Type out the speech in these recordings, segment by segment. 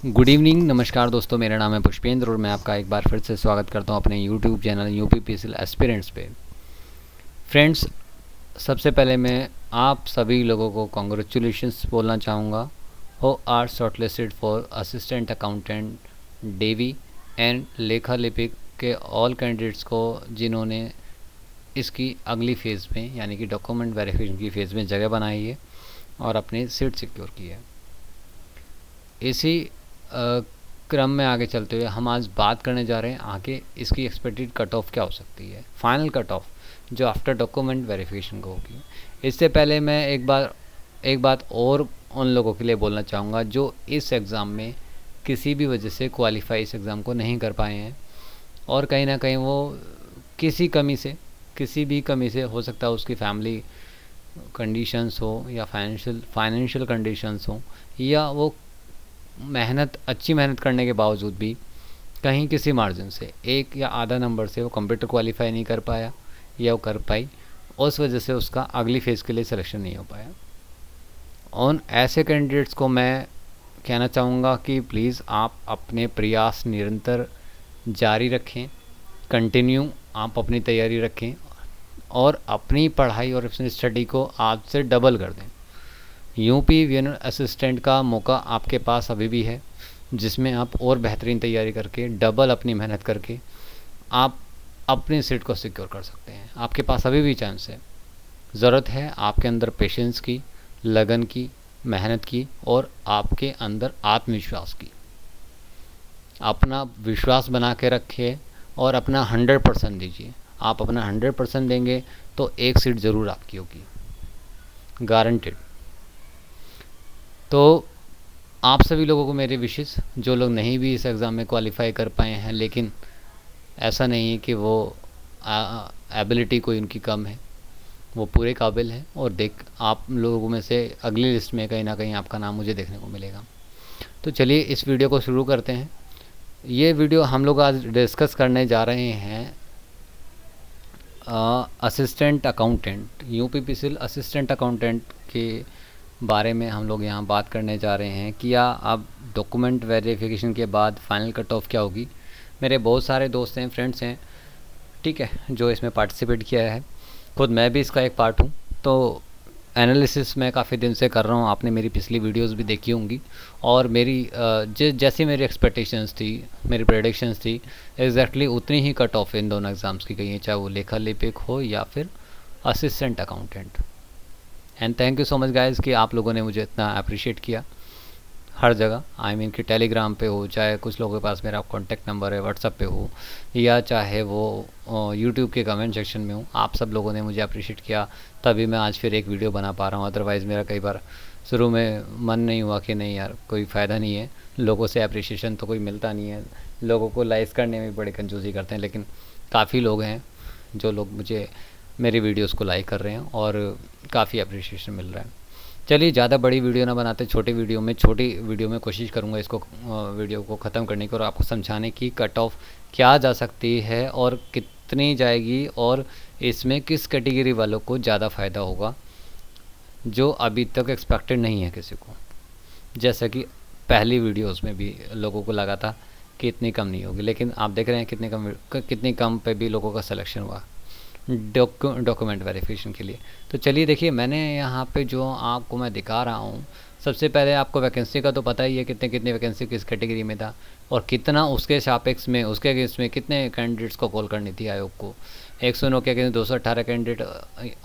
Good evening, नमस्कार दोस्तों। मेरा नाम है पुष्पेंद्र और मैं आपका एक बार फिर से स्वागत करता हूं अपने यूट्यूब चैनल यूपीपीएससी एस्पिरेंट्स पे। फ्रेंड्स, सबसे पहले मैं आप सभी लोगों को कॉन्ग्रेचुलेशंस बोलना चाहूँगा who are shortlisted for assistant accountant डेवी एंड लेखा लिपिक के ऑल कैंडिडेट्स को जिन्होंने इसकी अगली फ़ेज़ में यानी कि डॉक्यूमेंट वेरिफिकेशन की फ़ेज़ में जगह बनाई है और अपनी सीट सिक्योर की है। इसी क्रम में आगे चलते हुए हम आज बात करने जा रहे हैं आगे इसकी एक्सपेक्टेड कट ऑफ क्या हो सकती है, फाइनल कट ऑफ जो आफ्टर डॉक्यूमेंट वेरिफिकेशन को होगी। इससे पहले मैं एक बात और उन लोगों के लिए बोलना चाहूँगा जो इस एग्ज़ाम में किसी भी वजह से क्वालिफाई इस एग्ज़ाम को नहीं कर पाए हैं और कहीं ना कहीं वो किसी भी कमी से हो सकता है, उसकी फैमिली कंडीशंस हो या फाइनेंशियल कंडीशंस हो, या वो अच्छी मेहनत करने के बावजूद भी कहीं किसी मार्जिन से एक या आधा नंबर से वो कंप्यूटर क्वालिफाई नहीं कर पाया या वो कर पाई, उस वजह से उसका अगली फ़ेज़ के लिए सिलेक्शन नहीं हो पाया। उन ऐसे कैंडिडेट्स को मैं कहना चाहूँगा कि प्लीज़ आप अपने प्रयास निरंतर जारी रखें, कंटिन्यू आप अपनी तैयारी रखें और अपनी पढ़ाई और अपनी स्टडी को आज से डबल कर दें। यूपी वीएनएल असिस्टेंट का मौका आपके पास अभी भी है, जिसमें आप और बेहतरीन तैयारी करके डबल अपनी मेहनत करके आप अपनी सीट को सिक्योर कर सकते हैं। आपके पास अभी भी चांस है। ज़रूरत है आपके अंदर पेशेंस की, लगन की, मेहनत की और आपके अंदर आत्मविश्वास की। अपना विश्वास बना के रखिए और अपना 100% दीजिए। आप अपना 100% देंगे तो एक सीट ज़रूर आपकी होगी, गारंटेड। तो आप सभी लोगों को मेरे विशेष, जो लोग नहीं भी इस एग्ज़ाम में क्वालिफाई कर पाए हैं, लेकिन ऐसा नहीं है कि वो एबिलिटी कोई उनकी कम है, वो पूरे काबिल हैं और आप लोगों में से अगली लिस्ट में कहीं ना कहीं आपका नाम मुझे देखने को मिलेगा। तो चलिए इस वीडियो को शुरू करते हैं। ये वीडियो हम लोग आज डिस्कस करने जा रहे हैं assistant accountant, UPPSC assistant accountant के बारे में हम लोग यहाँ बात करने जा रहे हैं कि अब डॉक्यूमेंट वेरिफिकेशन के बाद फाइनल कट ऑफ क्या होगी। मेरे बहुत सारे दोस्त हैं, फ्रेंड्स हैं, ठीक है, जो इसमें पार्टिसिपेट किया है। खुद मैं भी इसका एक पार्ट हूँ। तो एनालिसिस मैं काफ़ी दिन से कर रहा हूँ। आपने मेरी पिछली वीडियोस भी देखी होंगी और मेरी जैसी मेरी एक्सपेक्टेशंस थी, मेरी प्रेडिक्शंस थी, एग्जैक्टली उतनी ही कट ऑफ इन दोनों एग्ज़ाम्स की गई हैं, चाहे वो लेखा लिपिक हो या फिर assistant accountant. And thank you so much guys कि आप लोगों ने मुझे इतना अप्रिशिएट किया हर जगह। आई मीन कि टेलीग्राम पे हो, चाहे कुछ लोगों के पास मेरा कॉन्टैक्ट नंबर है व्हाट्सएप पे हो, या चाहे वो यूट्यूब के कमेंट सेक्शन में हो, आप सब लोगों ने मुझे अप्रिशिएट किया, तभी मैं आज फिर एक वीडियो बना पा रहा हूँ। अदरवाइज़ मेरा कई बार शुरू में मन नहीं हुआ कि नहीं यार, कोई फ़ायदा नहीं है, लोगों से अप्रिशिएशन तो कोई मिलता नहीं है, लोगों को लाइक करने में बड़े कंजूसी करते हैं, लेकिन काफ़ी लोग हैं जो लोग मुझे मेरी वीडियोस को लाइक कर रहे हैं और काफ़ी अप्रिशिएशन मिल रहा है। चलिए ज़्यादा बड़ी वीडियो ना बनाते, छोटी वीडियो में कोशिश करूँगा इसको वीडियो को ख़त्म करने की और आपको समझाने की कट ऑफ क्या जा सकती है और कितनी जाएगी और इसमें किस कैटेगरी वालों को ज़्यादा फ़ायदा होगा, जो अभी तक एक्सपेक्टेड नहीं है किसी को। जैसा कि पहली वीडियोज़ में भी लोगों को लगा था कि इतनी कम नहीं होगी, लेकिन आप देख रहे हैं कितनी कम पे भी लोगों का सिलेक्शन हुआ डॉक्यूमेंट वेरिफिकेशन के लिए। तो चलिए देखिए, मैंने यहाँ पे जो आपको मैं दिखा रहा हूँ, सबसे पहले आपको वैकेंसी का तो पता ही है, कितनी वैकेंसी किस कैटेगरी में था और कितना उसके सापेक्ष में, उसके अगेंस्ट में कितने कैंडिडेट्स को कॉल करनी थी आयोग को। 109 के अगेंस्ट 218 कैंडिडेट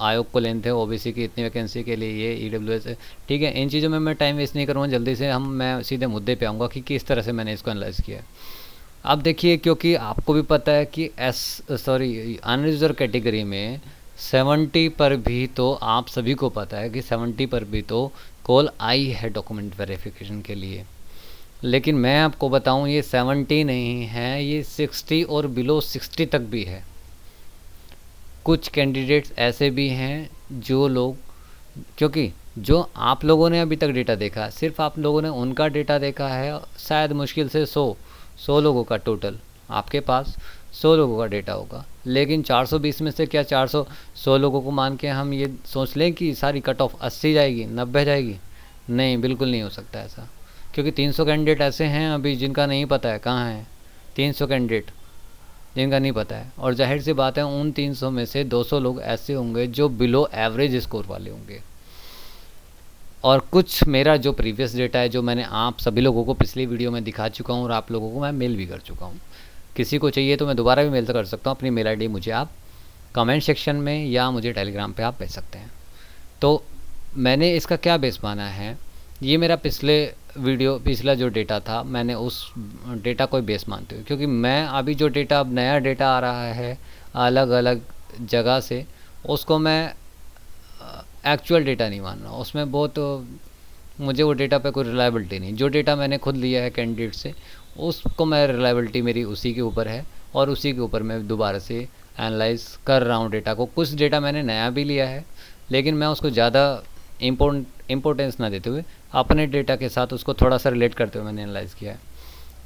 आयोग को लेने थे। ओबीसी की इतनी वैकेंसी के लिए ये ईडब्ल्यूएस, ठीक है। इन चीज़ों में मैं टाइम वेस्ट नहीं करूँगा, जल्दी से मैं सीधे मुद्दे पे आऊँगा कि किस तरह से मैंने इसको एनालाइज़ किया है। अब देखिए, क्योंकि आपको भी पता है कि अनरिजर्व कैटेगरी में 70 पर भी, तो आप सभी को पता है कि 70 पर भी तो कॉल आई है डॉक्यूमेंट वेरिफिकेशन के लिए। लेकिन मैं आपको बताऊं, ये 70 नहीं है, ये 60 और बिलो 60 तक भी है। कुछ कैंडिडेट्स ऐसे भी हैं जो लोग, क्योंकि जो आप लोगों ने अभी तक डेटा देखा, सिर्फ आप लोगों ने उनका डेटा देखा है, शायद मुश्किल से 100 लोगों का टोटल आपके पास 100 लोगों का डेटा होगा। लेकिन 420 में से क्या 400 लोगों को मान के हम ये सोच लें कि सारी कट ऑफ 80 जाएगी, 90 जाएगी? नहीं, बिल्कुल नहीं हो सकता ऐसा। क्योंकि 300 कैंडिडेट ऐसे हैं अभी जिनका नहीं पता है कहाँ है, 300 कैंडिडेट जिनका नहीं पता है, और जाहिर सी बात है उन 300 में से 200 लोग ऐसे होंगे जो बिलो एवरेज स्कोर वाले होंगे। और कुछ मेरा जो प्रीवियस डेटा है जो मैंने आप सभी लोगों को पिछली वीडियो में दिखा चुका हूँ और आप लोगों को मैं मेल भी कर चुका हूँ। किसी को चाहिए तो मैं दोबारा भी मेल कर सकता हूँ। अपनी मेल आईडी मुझे आप कमेंट सेक्शन में या मुझे टेलीग्राम पे आप भेज सकते हैं। तो मैंने इसका क्या बेस माना है, ये मेरा पिछला जो डेटा था मैंने उस डेटा को बेस मानते हुए, क्योंकि मैं अभी जो डेटा अब नया डेटा आ रहा है अलग अलग जगह से, उसको मैं एक्चुअल डेटा नहीं मान रहा, उसमें बहुत मुझे वो डेटा पे कोई रिलायबिलिटी नहीं। जो डेटा मैंने खुद लिया है कैंडिडेट से उसको मैं रिलायबिलिटी मेरी उसी के ऊपर है और उसी के ऊपर मैं दोबारा से एनालाइज कर रहा हूँ डेटा को। कुछ डेटा मैंने नया भी लिया है लेकिन मैं उसको ज़्यादा इम्पोर्टेंस ना देते हुए अपने डेटा के साथ उसको थोड़ा सा रिलेट करते हुए मैंने एनालाइज़ किया है।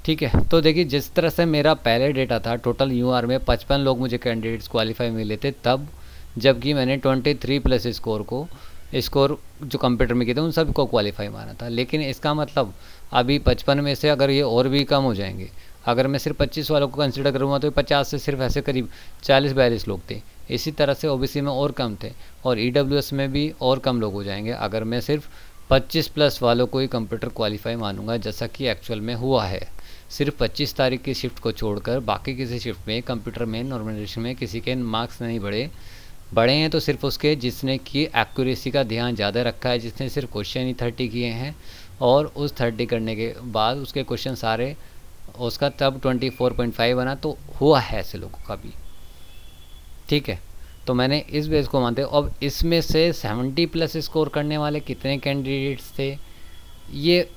ठीक है, तो देखिए जिस तरह से मेरा पहले डेटा था, टोटल यूआर में 55 लोग मुझे कैंडिडेट्स क्वालिफाई मिले थे तब, जबकि मैंने 23 प्लस स्कोर जो कंप्यूटर में किए थे उन सभी को क्वालिफाई माना था। लेकिन इसका मतलब अभी 55 में से अगर ये और भी कम हो जाएंगे, अगर मैं सिर्फ 25 वालों को कंसिडर करूँगा तो 50 से सिर्फ ऐसे करीब 40-42 लोग थे। इसी तरह से ओबीसी में और कम थे और ईडब्ल्यूएस में भी और कम लोग हो जाएंगे अगर मैं सिर्फ 25 प्लस वालों को ही कंप्यूटर क्वालिफाई मानूंगा, जैसा कि एक्चुअल में हुआ है। सिर्फ 25 तारीख की शिफ्ट को छोड़कर बाकी किसी शिफ्ट में कंप्यूटर में नॉर्मलाइजेशन में किसी के मार्क्स नहीं बढ़े हैं तो सिर्फ उसके जिसने की एक्यूरेसी का ध्यान ज़्यादा रखा है, जिसने सिर्फ क्वेश्चन ही 30 किए हैं और उस 30 करने के बाद उसके क्वेश्चन सारे उसका तब 24.5 बना, तो हुआ है ऐसे लोगों का भी। ठीक है, तो मैंने इस बेस को मानते। अब इसमें से 70 प्लस स्कोर करने वाले कितने कैंडिडेट्स थे, ये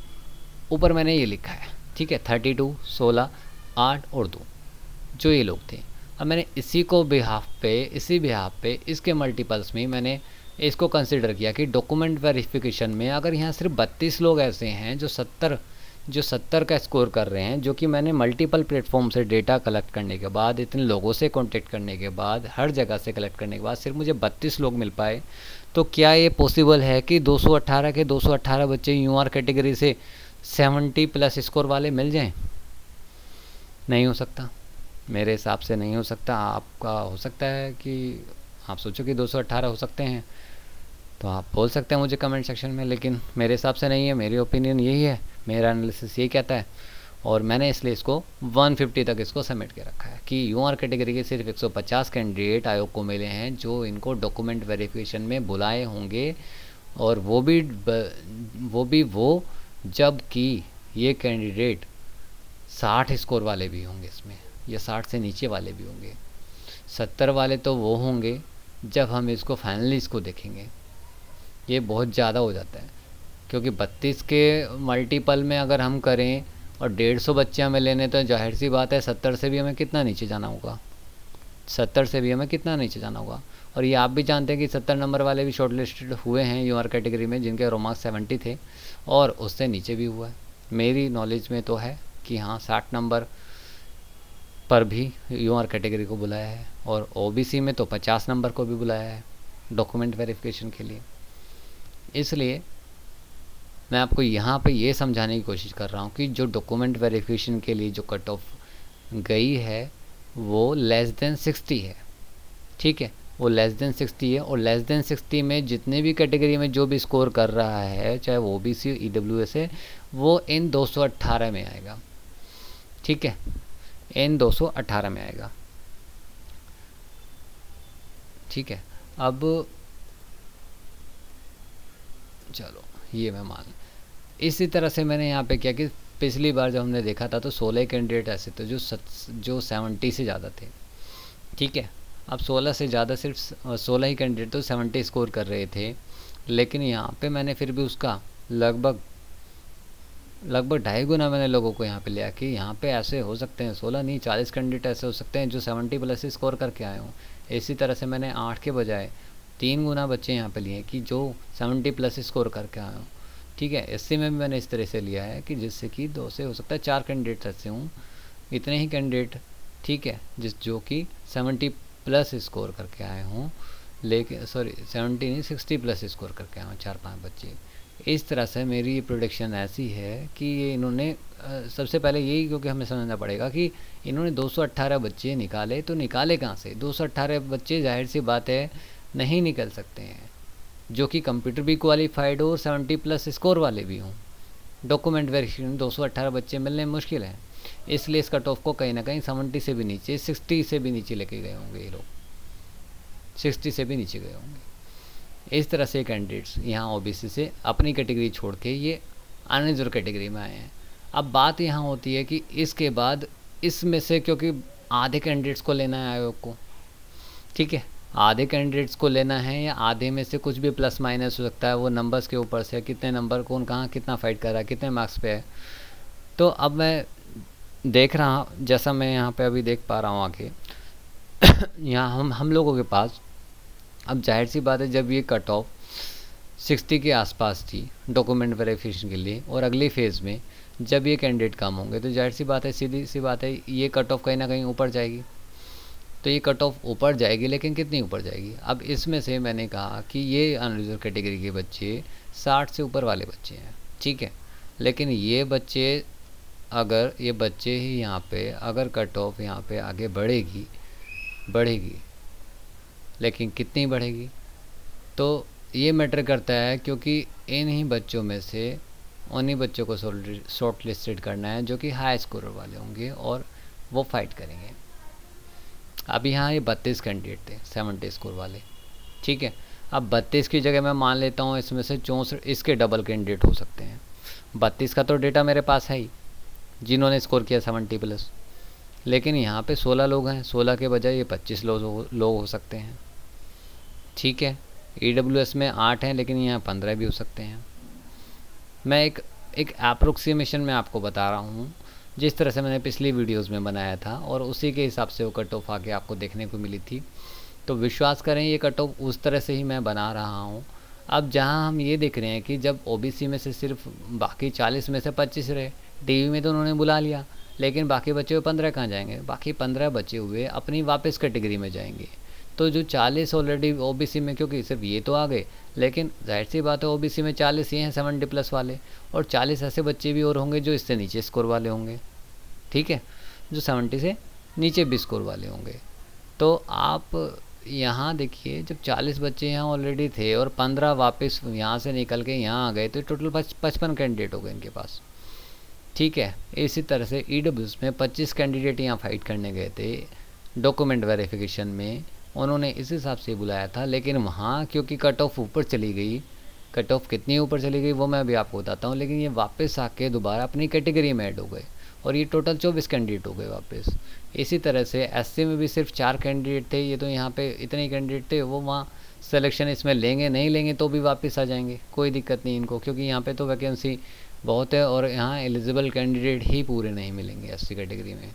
ऊपर मैंने ये लिखा है। ठीक है, 32, 16, 8 और 2 जो ये लोग थे। अब मैंने इसी बिहाफ पे इसके मल्टीपल्स में मैंने इसको कंसिडर किया कि डॉक्यूमेंट वेरिफिकेशन में अगर यहाँ सिर्फ 32 लोग ऐसे हैं जो 70 का स्कोर कर रहे हैं, जो कि मैंने मल्टीपल प्लेटफॉर्म से डेटा कलेक्ट करने के बाद, इतने लोगों से कॉन्टेक्ट करने के बाद, हर जगह से कलेक्ट करने के बाद सिर्फ मुझे 32 लोग मिल पाए, तो क्या ये पॉसिबल है कि 218 के 218 बच्चे यूआर कैटेगरी से 70 प्लस स्कोर वाले मिल जाएं? नहीं हो सकता, मेरे हिसाब से नहीं हो सकता। आपका हो सकता है कि आप सोचो कि 218 हो सकते हैं, तो आप बोल सकते हैं मुझे कमेंट सेक्शन में, लेकिन मेरे हिसाब से नहीं है। मेरी ओपिनियन यही है, मेरा एनालिसिस यही कहता है और मैंने इसलिए इसको 150 तक इसको सबमिट के रखा है कि यूआर कैटेगरी के सिर्फ 150 कैंडिडेट आयोग को मिले हैं जो इनको डॉक्यूमेंट वेरिफिकेशन में बुलाए होंगे, और वो जबकि ये कैंडिडेट 60 स्कोर वाले भी होंगे इसमें, या 60 से नीचे वाले भी होंगे। 70 वाले तो वो होंगे जब हम इसको फाइनली इसको देखेंगे। ये बहुत ज़्यादा हो जाता है क्योंकि 32 के मल्टीपल में अगर हम करें और 150 बच्चे हमें लेने, तो जाहिर सी बात है 70 से भी हमें कितना नीचे जाना होगा। और ये आप भी जानते हैं कि 70 नंबर वाले भी शॉर्ट लिस्टेड हुए हैं यूआर कैटेगरी में, जिनके रोमार्क्स 70 थे और उससे नीचे भी हुआ है। मेरी नॉलेज में तो है कि हाँ 60 नंबर पर भी यूआर कैटेगरी को बुलाया है और ओबीसी में तो 50 नंबर को भी बुलाया है डॉक्यूमेंट वेरिफिकेशन के लिए। इसलिए मैं आपको यहाँ पे ये समझाने की कोशिश कर रहा हूँ कि जो डॉक्यूमेंट वेरिफिकेशन के लिए जो कट ऑफ गई है वो लेस देन 60 है। ठीक है, वो लेस देन 60 है और लेस देन 60 में जितने भी कैटेगरी में जो भी स्कोर कर रहा है, चाहे वो ओबीसी ईडब्ल्यूएस है, वो इन 218 में आएगा। ठीक है, इन 218 में आएगा। ठीक है, अब चलो ये मैं मान, इसी तरह से मैंने यहाँ पे क्या कि पिछली बार जब हमने देखा था तो 16 कैंडिडेट ऐसे थे जो 70 से ज़्यादा थे। ठीक है, अब 16 से ज़्यादा सिर्फ 16 ही कैंडिडेट तो 70 स्कोर कर रहे थे, लेकिन यहाँ पे मैंने फिर भी उसका लगभग 2.5 गुना मैंने लोगों को यहाँ पे लिया कि यहाँ पे ऐसे हो सकते हैं 16 नहीं 40 कैंडिडेट ऐसे हो सकते हैं जो 70 प्लस स्कोर करके आए हों। इसी तरह से मैंने 8 के बजाय 3 गुना बच्चे यहाँ पे लिए कि जो 70 प्लस स्कोर करके आए हों। ठीक है, एससी में भी मैंने इस तरह से लिया है कि जिससे कि 2 से हो सकता है 4 कैंडिडेट ऐसे हों, इतने ही कैंडिडेट। ठीक है, जो कि 70 प्लस स्कोर करके आए हों, लेकिन 70 नहीं 60 प्लस स्कोर करके आए हों 4-5 बच्चे। इस तरह से मेरी ये प्रोडिक्शन ऐसी है कि ये इन्होंने सबसे पहले यही, क्योंकि हमें समझना पड़ेगा कि इन्होंने 218 बच्चे निकाले, तो निकाले कहाँ से? 218 बच्चे जाहिर सी बात है नहीं निकल सकते हैं जो कि कंप्यूटर भी क्वालिफाइड हो और 70+ स्कोर वाले भी हों। डॉक्यूमेंट वेरिफिकेशन 218 बच्चे मिलने मुश्किल है, इसलिए इस कट ऑफ को कहीं ना कहीं 70 से भी नीचे, 60 से भी नीचे लेके गए होंगे ये लोग, 60 से भी नीचे गए होंगे। इस तरह से कैंडिडेट्स यहाँ ओबीसी से अपनी कैटेगरी छोड़ के ये अनरिजर्व कैटेगरी में आए हैं। अब बात यहाँ होती है कि इसके बाद इसमें से, क्योंकि आधे कैंडिडेट्स को लेना है आयोग को, ठीक है, आधे कैंडिडेट्स को लेना है, या आधे में से कुछ भी प्लस माइनस हो सकता है, वो नंबर्स के ऊपर से कितने नंबर कौन कहाँ कितना फाइट कर रहा है, कितने मार्क्स पे है। तो अब मैं देख रहा हूँ, जैसा मैं यहाँ पे अभी देख पा रहा हूँ आगे यहाँ हम लोगों के पास, अब जाहिर सी बात है जब ये कट ऑफ 60 के आसपास थी डॉक्यूमेंट वेरिफिकेशन के लिए, और अगली फेज़ में जब ये कैंडिडेट कम होंगे, तो जाहिर सी बात है, सीधी सी बात है, ये कट ऑफ कहीं ना कहीं ऊपर जाएगी। तो ये कट ऑफ ऊपर जाएगी, लेकिन कितनी ऊपर जाएगी? अब इसमें से मैंने कहा कि ये अनरिजर्व कैटेगरी के बच्चे 60 से ऊपर वाले बच्चे हैं, ठीक है, लेकिन ये बच्चे, अगर ये बच्चे ही यहाँ पे, अगर कट ऑफ यहाँ पे आगे बढ़ेगी, लेकिन कितनी बढ़ेगी? तो ये मैटर करता है, क्योंकि इन ही बच्चों में से उन्हीं बच्चों को शॉर्ट लिस्टेड करना है जो कि हाई स्कोर वाले होंगे और वो फाइट करेंगे। अब यहाँ ये 32 कैंडिडेट थे 70 स्कोर वाले, ठीक है। अब 32 की जगह मैं मान लेता हूँ इसमें से 64 इसके डबल कैंडिडेट हो सकते हैं। 32 का तो डेटा मेरे पास है ही, जिन्होंने स्कोर किया 70+, लेकिन यहाँ पे 16 लोग हैं, 16 के बजाय ये 25 लोग हो सकते हैं, ठीक है। EWS में 8 हैं, लेकिन यहाँ 15 भी हो सकते हैं। मैं एक अप्रोक्सीमेशन में आपको बता रहा हूँ, जिस तरह से मैंने पिछली वीडियोस में बनाया था, और उसी के हिसाब से वो कट ऑफ आके आपको देखने को मिली थी। तो विश्वास करें, ये कट ऑफ उस तरह से ही मैं बना रहा हूँ। अब जहाँ हम ये देख रहे हैं कि जब ओबीसी में से सिर्फ बाकी 40 में से 25 रहे, टीवी में तो उन्होंने बुला लिया, लेकिन बाकी बचे हुए 15 कहाँ जाएंगे? बाकी 15 बचे हुए अपनी वापस कैटेगरी में जाएंगे। तो जो 40 ऑलरेडी ओबीसी में, क्योंकि सिर्फ ये तो आ गए, लेकिन जाहिर सी बात है ओबीसी में 40 ये हैं 70+ वाले, और 40 ऐसे बच्चे भी और होंगे जो इससे नीचे स्कोर वाले होंगे, ठीक है, जो 70 से नीचे भी स्कोर वाले होंगे। तो आप यहाँ देखिए, जब 40 बच्चे यहाँ ऑलरेडी थे और 15 वापस यहाँ से निकल के यहाँ आ गए, तो टोटल 55 कैंडिडेट हो गए इनके पास, ठीक है। इसी तरह से EWS में 25 कैंडिडेट यहाँ फाइट करने गए थे डॉक्यूमेंट वेरिफिकेशन में, उन्होंने इस हिसाब से बुलाया था, लेकिन वहाँ क्योंकि कट ऑफ ऊपर चली गई, कट ऑफ कितनी ऊपर चली गई वो मैं अभी आपको बताता हूँ, लेकिन ये वापस आके दोबारा अपनी कैटेगरी में ऐड हो गए, और ये टोटल 24 कैंडिडेट हो गए वापस। इसी तरह से SC में भी सिर्फ 4 कैंडिडेट थे, ये तो यहाँ पे इतने ही कैंडिडेट थे, वो वहाँ सिलेक्शन इसमें लेंगे, नहीं लेंगे तो भी वापस आ जाएंगे, कोई दिक्कत नहीं इनको, क्योंकि यहाँ पे तो वैकेंसी बहुत है और यहाँ एलिजिबल कैंडिडेट ही पूरे नहीं मिलेंगे SC कैटेगरी में।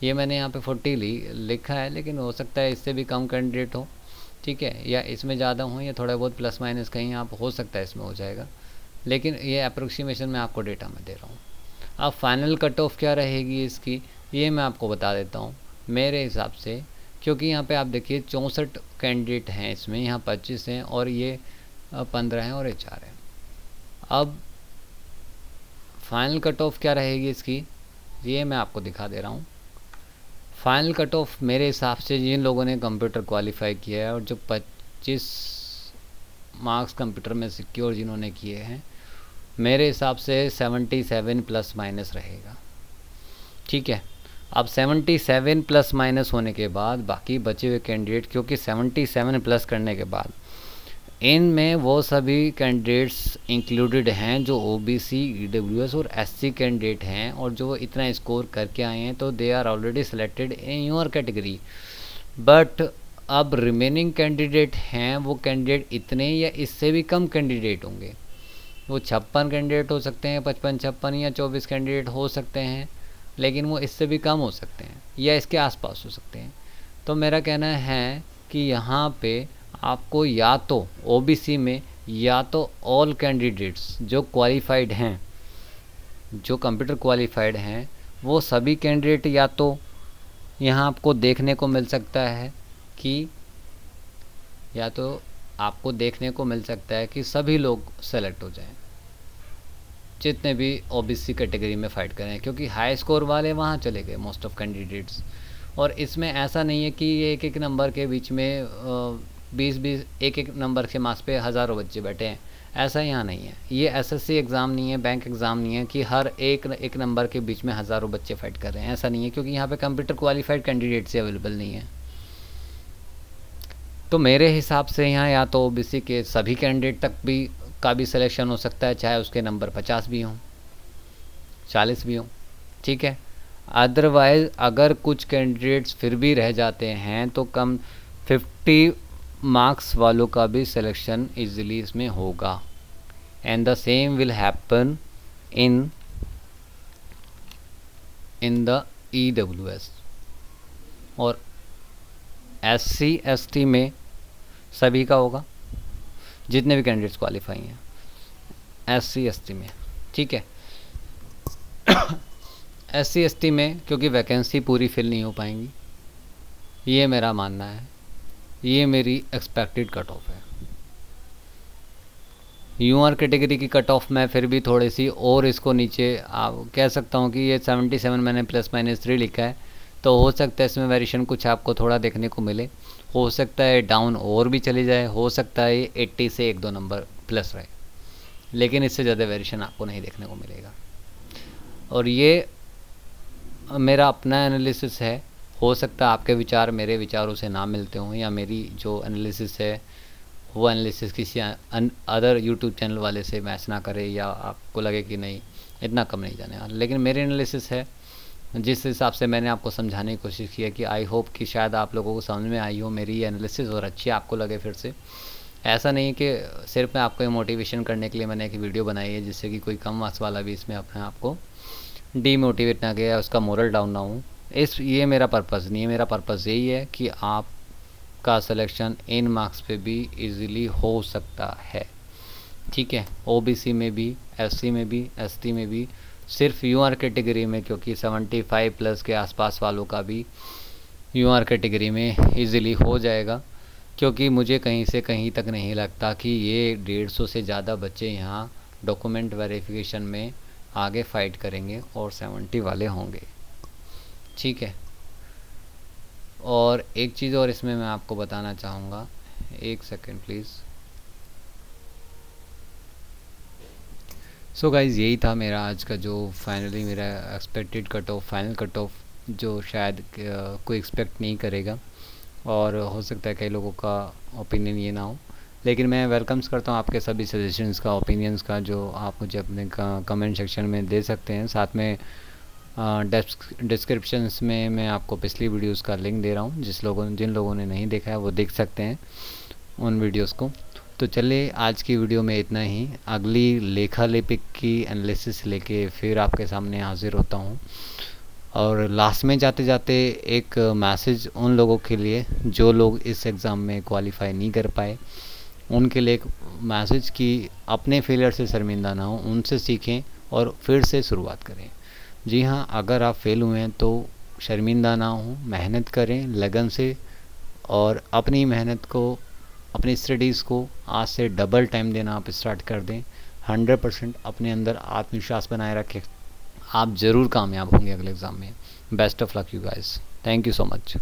ये मैंने यहाँ पे 40 लिखा है, लेकिन हो सकता है इससे भी कम कैंडिडेट हो, ठीक है, या इसमें ज़्यादा हो, या थोड़ा बहुत प्लस माइनस कहीं आप हो सकता है इसमें हो जाएगा, लेकिन ये अप्रोक्सीमेशन मैं आपको डेटा में दे रहा हूँ। अब फाइनल कट ऑफ क्या रहेगी इसकी, ये मैं आपको बता देता हूँ मेरे हिसाब से, क्योंकि यहाँ पे आप देखिए 64 कैंडिडेट हैं इसमें, यहाँ 25 हैं और ये 15 हैं और ये 4 हैं। अब फाइनल कट ऑफ क्या रहेगी इसकी, ये मैं आपको दिखा दे रहा हूँ। फाइनल कट ऑफ मेरे हिसाब से जिन लोगों ने कंप्यूटर क्वालिफाई किया है और जो 25 मार्क्स कंप्यूटर में सिक्योर जिन्होंने किए हैं, मेरे हिसाब से 77± रहेगा, ठीक है। अब 77± होने के बाद बाकी बचे हुए कैंडिडेट, क्योंकि 77+ करने के बाद इनमें वो सभी कैंडिडेट्स इंक्लूडेड हैं जो OBC, EWS और SC कैंडिडेट हैं, और जो इतना स्कोर करके आए हैं, तो they are already selected in your category. But अब रिमेनिंग कैंडिडेट हैं, वो कैंडिडेट इतने या इससे भी कम कैंडिडेट होंगे, वो 56 कैंडिडेट हो सकते हैं, 55-56 या 24 कैंडिडेट हो सकते हैं, लेकिन वो इससे भी कम हो सकते हैं या इसके आसपास हो सकते हैं। तो मेरा कहना है कि यहाँ पे आपको या तो OBC में या तो ऑल कैंडिडेट्स जो क्वालिफाइड हैं, जो कंप्यूटर क्वालिफाइड हैं, वो सभी कैंडिडेट या तो यहाँ आपको देखने को मिल सकता है कि या तो आपको देखने को मिल सकता है कि सभी लोग सेलेक्ट हो जाएं, जितने भी ओबीसी कैटेगरी में फ़ाइट करें, क्योंकि हाई स्कोर वाले वहाँ चले गए मोस्ट ऑफ कैंडिडेट्स। और इसमें ऐसा नहीं है कि ये एक एक नंबर के बीच में 20-20 एक एक नंबर के मार्क्स पे हज़ारों बच्चे बैठे हैं, ऐसा यहाँ नहीं है। ये एसएससी एग्ज़ाम नहीं है, बैंक एग्ज़ाम नहीं है कि हर एक नंबर के बीच में हज़ारों बच्चे फ़ाइट कर रहे हैं, ऐसा नहीं है, क्योंकि यहाँ पे कंप्यूटर क्वालिफाइड कैंडिडेट्स ही अवेलेबल नहीं है। तो मेरे हिसाब से यहाँ या तो ओबीसी के सभी कैंडिडेट तक भी का भी सिलेक्शन हो सकता है, चाहे उसके नंबर 50 भी हों, 40 भी हों, ठीक है। अदरवाइज़ अगर कुछ कैंडिडेट्स फिर भी रह जाते हैं तो कम 50 मार्क्स वालों का भी सिलेक्शन इजीली इसमें होगा। And the same will happen in the EWS। और SC ST में सभी का होगा, जितने भी कैंडिडेट्स क्वालिफाई हैं SC ST में, ठीक है। SC ST में क्योंकि वैकेंसी पूरी फिल नहीं हो पाएंगी, ये मेरा मानना है, ये मेरी एक्सपेक्टेड कट ऑफ है। UR कैटेगरी की कट ऑफ मैं फिर भी थोड़ी सी और इसको नीचे कह सकता हूँ कि ये 77 मैंने +-3 लिखा है, तो हो सकता है इसमें वेरिएशन कुछ आपको थोड़ा देखने को मिले, हो सकता है डाउन और भी चली जाए, हो सकता है 80 से 1-2 नंबर प्लस रहे, लेकिन इससे ज़्यादा वेरिएशन आपको नहीं देखने को मिलेगा। और ये मेरा अपना एनालिसिस है, हो सकता है आपके विचार मेरे विचारों से ना मिलते हों, या मेरी जो एनालिसिस है वो एनालिसिस किसी अदर यूट्यूब चैनल वाले से मैच ना करे, या आपको लगे कि नहीं इतना कम नहीं जाने वाला। लेकिन मेरी एनालिसिस है, जिस हिसाब से मैंने आपको समझाने की कोशिश की है, कि आई होप कि शायद आप लोगों को समझ में आई हो मेरी एनालिसिस और अच्छी आपको लगे। फिर से ऐसा नहीं कि सिर्फ मैं आपको मोटिवेशन करने के लिए मैंने एक वीडियो बनाई है जिससे कि कोई कम मार्क्स वाला भी इसमें अपने आप को डीमोटिवेट ना किया, उसका मोरल डाउन ना हो। ये मेरा पर्पज़ नहीं है, मेरा पर्पज़ यही है कि आपका सिलेक्शन इन मार्क्स पे भी इजीली हो सकता है, ठीक है। ओबीसी में भी, SC में भी, ST में भी, सिर्फ UR कैटेगरी में क्योंकि 75+ के आसपास वालों का भी UR कैटेगरी में इजीली हो जाएगा, क्योंकि मुझे कहीं से कहीं तक नहीं लगता कि ये 150 से ज़्यादा बच्चे यहाँ डॉक्यूमेंट वेरिफिकेशन में आगे फ़ाइट करेंगे और 70 वाले होंगे, ठीक है। और एक चीज़ और इसमें मैं आपको बताना चाहूँगा, एक सेकेंड प्लीज़। सो गाइज़, यही था मेरा आज का जो फाइनली मेरा expected cut off, final cut off, जो शायद कोई एक्सपेक्ट नहीं करेगा, और हो सकता है कई लोगों का ओपिनियन ये ना हो, लेकिन मैं वेलकम्स करता हूँ आपके सभी सजेशंस का, ओपिनियंस का, जो आप मुझे अपने कमेंट सेक्शन में दे सकते हैं। साथ में डिस्क्रिप्शंस में मैं आपको पिछली वीडियोस का लिंक दे रहा हूँ, जिन लोगों ने नहीं देखा है वो देख सकते हैं उन वीडियोस को। तो चलिए आज की वीडियो में इतना ही, अगली लेखा लिपिक की एनालिसिस लेके फिर आपके सामने हाजिर होता हूँ। और लास्ट में जाते जाते एक मैसेज उन लोगों के लिए जो लोग इस एग्ज़ाम में क्वालिफाई नहीं कर पाए, उनके लिए एक मैसेज कि अपने फेलियर से शर्मिंदा ना हो, उनसे सीखें और फिर से शुरुआत करें। जी हाँ, अगर आप फेल हुए हैं तो शर्मिंदा ना हो, मेहनत करें लगन से, और अपनी मेहनत को, अपनी स्टडीज़ को आज से डबल टाइम देना आप स्टार्ट कर दें। 100% अपने अंदर आत्मविश्वास बनाए रखें, आप ज़रूर कामयाब होंगे अगले एग्ज़ाम में। Best of luck you guys, thank you so much.